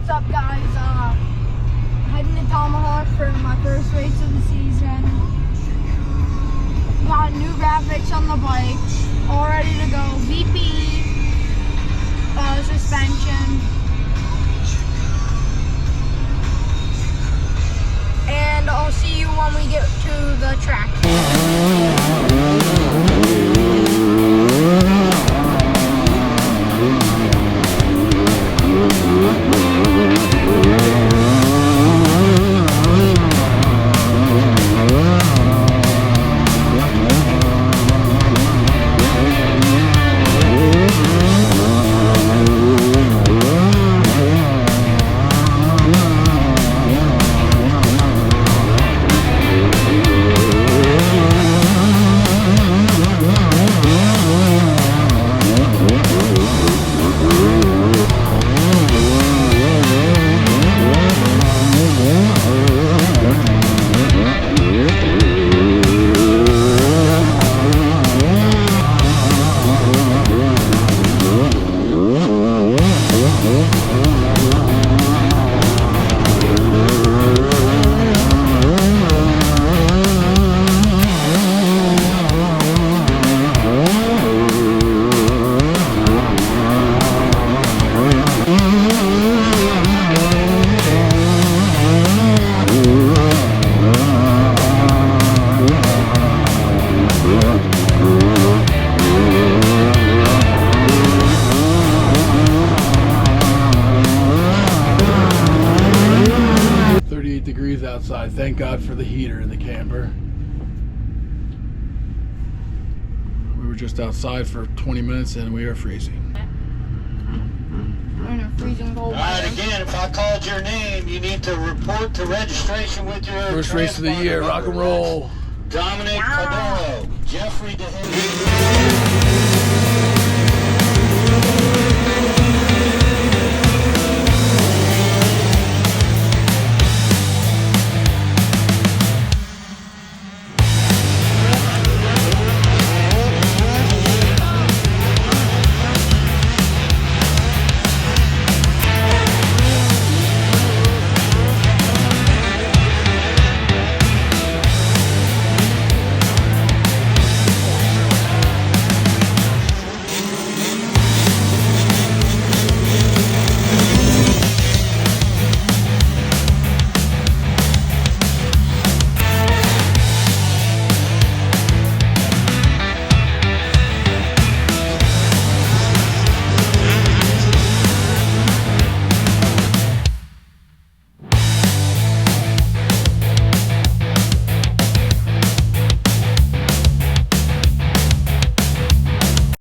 What's up, guys? Heading to Tomahawk for my first race of the season. Got new graphics on the bike, all ready to go. VP suspension, and I'll see you when we get to the track. Degrees outside. Thank God for the heater in the camper. We were just outside for 20 minutes and we are freezing. We're in a freezing cold. Alright, again, if I called your name, you need to report to registration with your first race of the year, rock and roll. Dominic Cordero, Jeffrey DeHaven.